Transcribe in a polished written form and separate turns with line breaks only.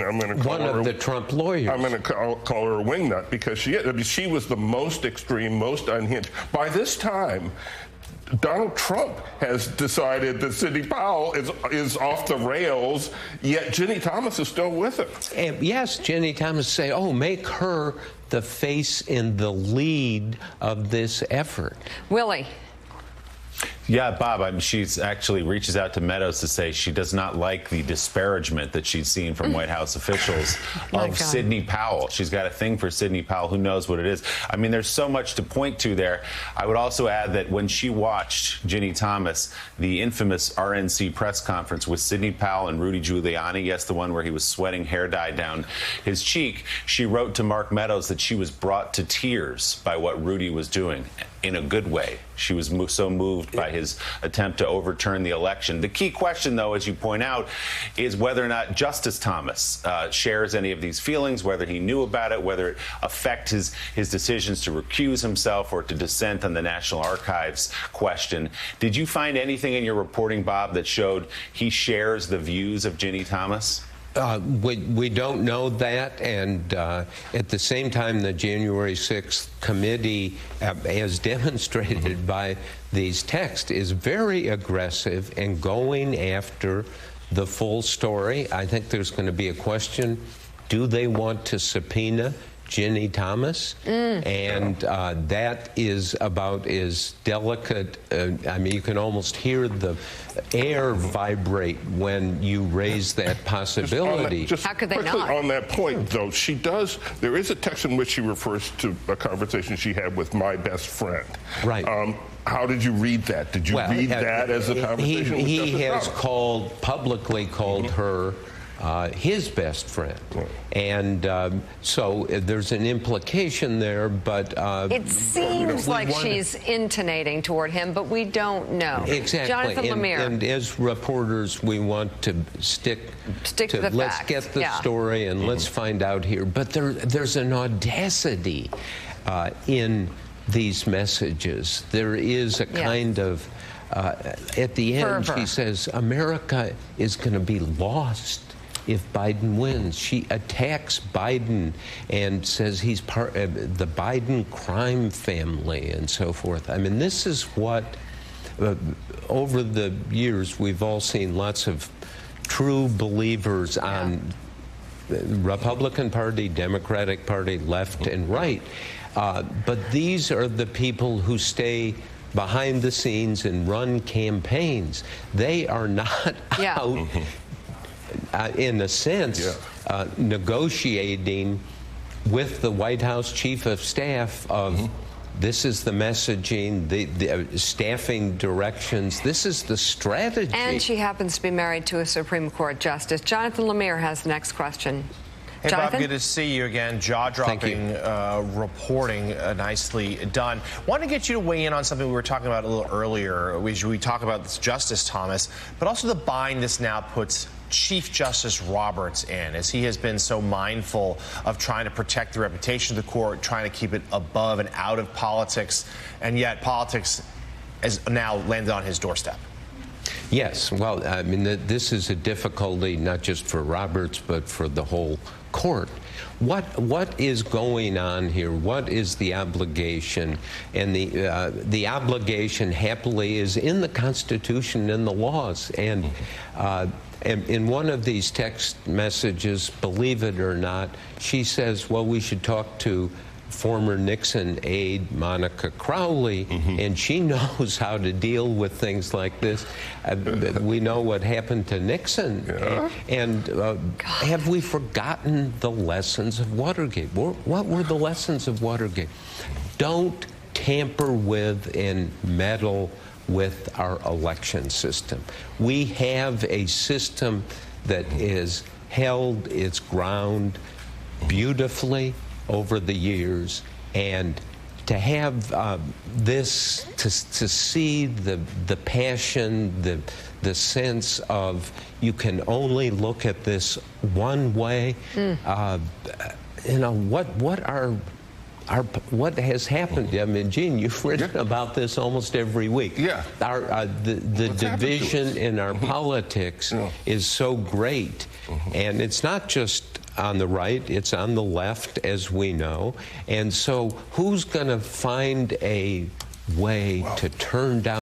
I'm going to call
one of the Trump lawyers.
I'm going to call her a wingnut because she was the most extreme, most unhinged. By this time, Donald Trump has decided that Sidney Powell is off the rails, yet Ginny Thomas is still with him.
And yes, Ginny Thomas say, oh, make her the face in the lead of this effort.
Willie.
Yeah, Bob, she's actually reaches out to Meadows to say she does not like the disparagement that she's seen from White House officials of Sidney Powell. She's got a thing for Sidney Powell. Who knows what it is? I mean, there's so much to point to there. I would also add that when she watched Ginny Thomas, the infamous RNC press conference with Sidney Powell and Rudy Giuliani, yes, the one where he was sweating hair dye down his cheek, she wrote to Mark Meadows that she was brought to tears by what Rudy was doing. In a good way. She was so moved by his attempt to overturn the election. The key question, though, as you point out, is whether or not Justice Thomas shares any of these feelings, whether he knew about it, whether it affects his decisions to recuse himself or to dissent on the National Archives question. Did you find anything in your reporting, Bob, that showed he shares the views of Ginny Thomas?
We don't know that, and at the same time, the January 6th committee, as demonstrated by these texts, is very aggressive and going after the full story. I think there's going to be a question, do they want to subpoena Ginny Thomas? And that is about as delicate. I mean, you can almost hear the air vibrate when you raise that possibility.
How could they not?
On that point, though, she does. There is a text in which she refers to a conversation she had with my best friend.
Right.
How did you read that? Did you read that as a conversation?
He has publicly called her his best friend. And so there's an implication there, but
it seems like she's intonating toward him, but we don't know.
Exactly.
Jonathan Lemire.
And as reporters, we want to stick to
the
let's
facts.
get the story and let's find out here. But there's an audacity in these messages. There is a kind of at the end, she says, America is going to be lost if Biden wins. She attacks Biden and says he's part of the Biden crime family and so forth. I mean, this is what, over the years, we've all seen lots of true believers on the Republican Party, Democratic Party, left and right. But these are the people who stay behind the scenes and run campaigns. They are not out, in a sense, negotiating with the White House Chief of Staff of this is the messaging, the staffing directions, this is the strategy.
And she happens to be married to a Supreme Court justice. Jonathan Lemire has the next question.
Hey,
Jonathan?
Bob, good to see you again. Jaw-dropping reporting, nicely done. Want to get you to weigh in on something we were talking about a little earlier. We talk about this Justice Thomas, but also the bind this now puts Chief Justice Roberts in, as he has been so mindful of trying to protect the reputation of the court, trying to keep it above and out of politics, and yet politics has now landed on his doorstep.
Yes, well, I mean, this is a difficulty not just for Roberts, but for the whole court. What is going on here? What is the obligation? And the obligation, happily, is in the Constitution and the laws. And in one of these text messages, believe it or not, she says, well, we should talk to former Nixon aide Monica Crowley, and she knows how to deal with things like this. We know what happened to Nixon. And have we forgotten the lessons of Watergate? What were the lessons of Watergate? Don't tamper with and meddle with our election system. We have a system that has held its ground beautifully over the years, and to have this, to see the passion, the sense of you can only look at this one way. You know, what has happened? I mean, Gene, you've written about this almost every week. The division in our politics is so great, and it's not just on the right, it's on the left, as we know. And so who's going to find a way to turn down